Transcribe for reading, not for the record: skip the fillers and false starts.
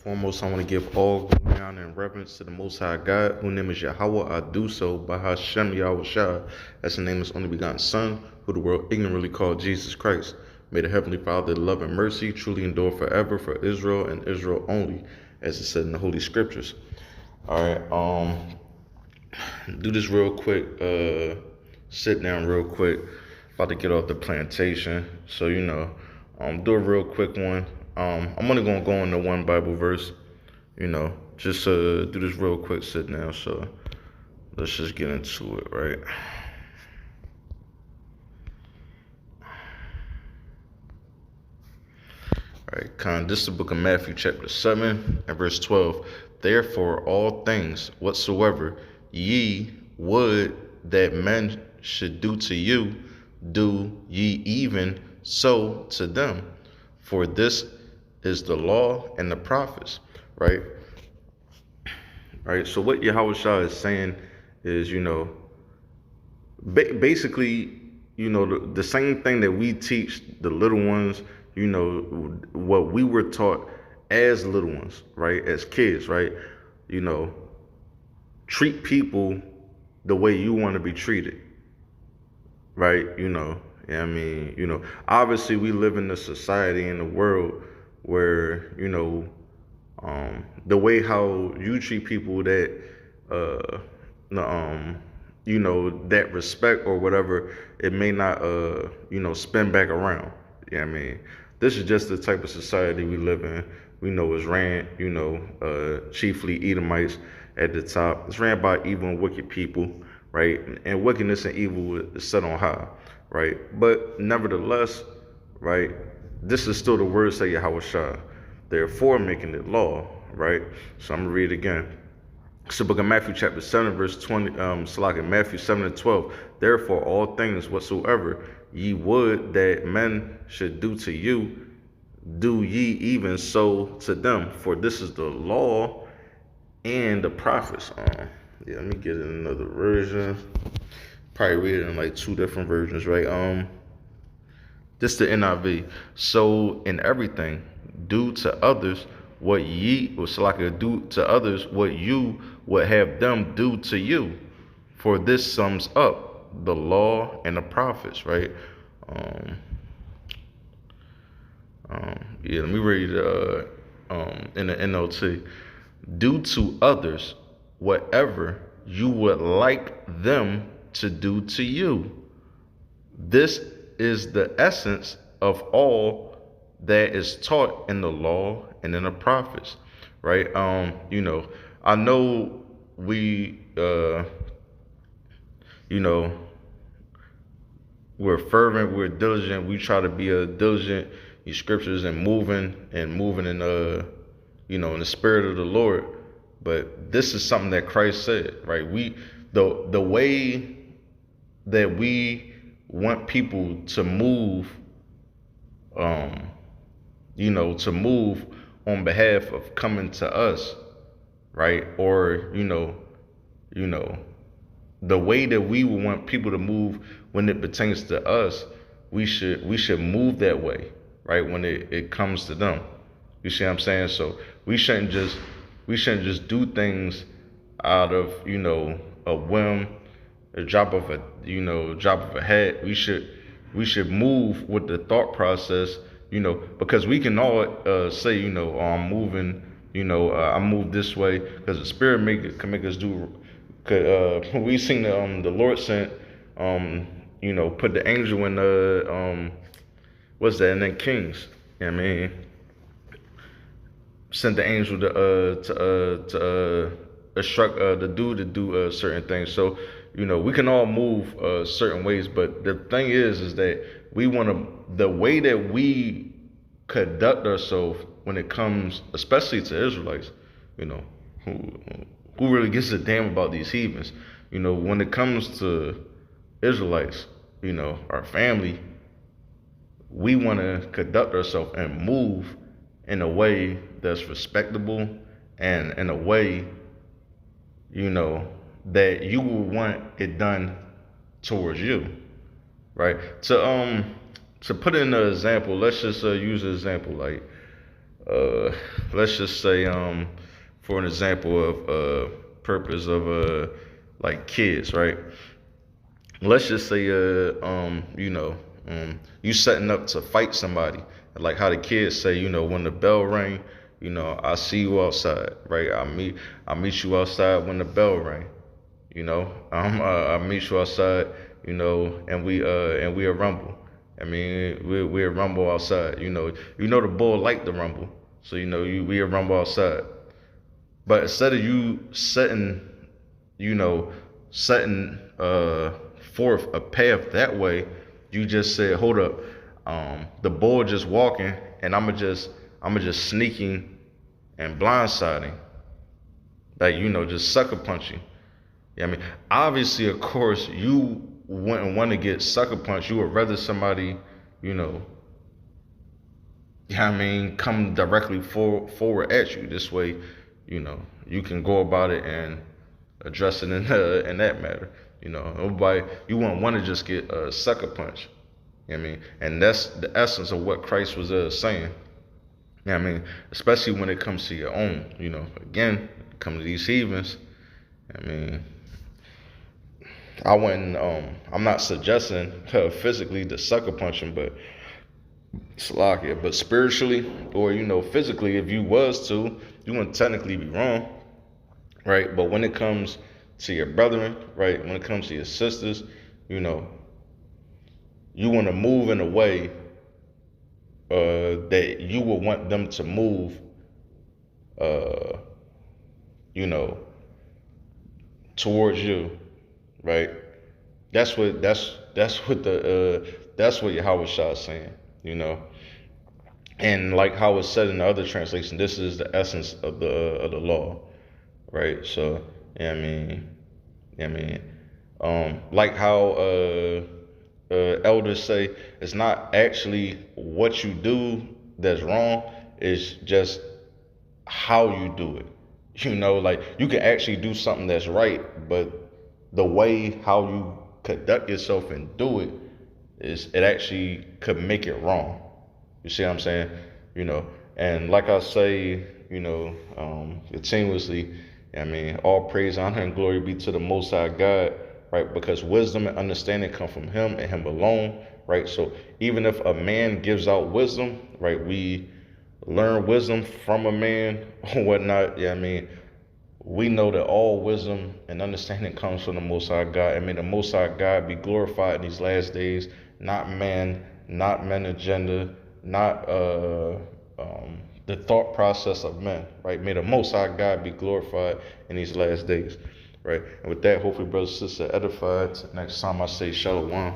foremost, I want to give all glory, honor, and reverence to the Most High God, whose name is YAHAWAH. I do so by Hashem YAHWEH, as the name is only begotten Son, who the world ignorantly called Jesus Christ. May the Heavenly Father, love and mercy truly endure forever for Israel and Israel only, as it said in the Holy Scriptures. All right, do this real quick. Sit down real quick. About to get off the plantation, so do a real quick one. I'm only gonna go into one Bible verse, just do this real quick sit down. So let's just get into it, right? All right, this is the book of Matthew, chapter 7, and verse 12. Therefore, all things whatsoever ye would that men should do to you, do ye even so to them. For this is the law and the prophets, right? Right. So what Yahawaah is saying is, basically, the same thing that we teach the little ones, what we were taught as little ones, right? As kids, right? Treat people the way you want to be treated, right? Obviously we live in a society in the world where, the way how you treat people that, that respect or whatever, it may not, spin back around. This is just the type of society we live in. We know it's ran, chiefly Edomites at the top. It's ran by evil and wicked people, right? And wickedness and evil is set on high, right? But nevertheless, right, this is still the words of Yahawaah, therefore making it law, right? So I'm gonna read it again. It's the book of Matthew, chapter 7, verse 20, Matthew 7 and 12. Therefore, all things whatsoever ye would that men should do to you, do ye even so to them. For this is the law and the prophets. Let me get another version. Probably read it in like two different versions, right? This the NIV. So in everything, do to others what ye, or do to others what you would have them do to you. For this sums up the law and the prophets, right? Let me read in the NLT. Do to others whatever you would like them to do to you. This is the essence of all that is taught in the law and in the prophets, right? I know we, we're fervent, we're diligent, we try to be diligent in scriptures and moving in in the spirit of the Lord. But this is something that Christ said, right? The way that we want people to move, to move on behalf of coming to us, right? Or, the way that we would want people to move when it pertains to us, we should move that way, right? When it comes to them. You see what I'm saying? So we shouldn't just do things out of, a whim, a drop of a hat. We should move with the thought process, because we can all say, oh, I'm moving, I move this way because the Spirit can make us do. We sing the Lord sent, put the angel in the what's that? And then Kings. Sent the angel to instruct the dude to do certain things. So we can all move certain ways, but the thing is that we want to, the way that we conduct ourselves when it comes, especially to Israelites, who really gives a damn about these heathens? When it comes to Israelites, our family, we want to conduct ourselves and move in a way that's respectable and in a way, that you would want it done towards you, right? To put in an example, let's just use an example like uh, let's just say, for an example of purpose of like kids, right? Let's just say, you setting up to fight somebody, like how the kids say, when the bell ring, I see you outside, right? I meet you outside when the bell ring. I meet you outside, and we a rumble. I mean, we a rumble outside. The bull like the rumble, so we a rumble outside. But instead of you you know, setting forth a path that way, you just said, hold up, the bull just walking, and I'm just sneaking and blindsiding, like just sucker punching. Yeah, I mean, obviously, of course, you wouldn't want to get sucker punched. You would rather somebody, you know, yeah, I mean, come directly forward at you. This way, you can go about it and address it in that matter. Nobody, you wouldn't want to just get a sucker punch. You know what I mean? And that's the essence of what Christ was saying. You know what I mean? Especially when it comes to your own. Again, come to these heathens. I mean, I wouldn't. I'm not suggesting physically the sucker punching, but Slovakia. But spiritually or physically, if you was to, you wouldn't technically be wrong, right? But when it comes to your brethren, right? When it comes to your sisters, you know, you want to move in a way that you would want them to move, uh, you know, towards you, right? That's what Yahawah is saying, you know. And like how it's said in the other translation, this is the essence of the law, right? So, yeah, like how elders say, it's not actually what you do that's wrong, it's just how you do it. Like you can actually do something that's right, but the way how you conduct yourself and do it it actually could make it wrong. You see what I'm saying? And like I say, continuously, all praise, honor, and glory be to the Most High God, right? Because wisdom and understanding come from Him and Him alone, right? So even if a man gives out wisdom, right, we learn wisdom from a man or whatnot. We know that all wisdom and understanding comes from the Most High God. And may the Most High God be glorified in these last days, not man, not men agenda, not the thought process of men, right? May the Most High God be glorified in these last days, right? And with that, hopefully, brothers and sisters, edified. Next time I say Shalom.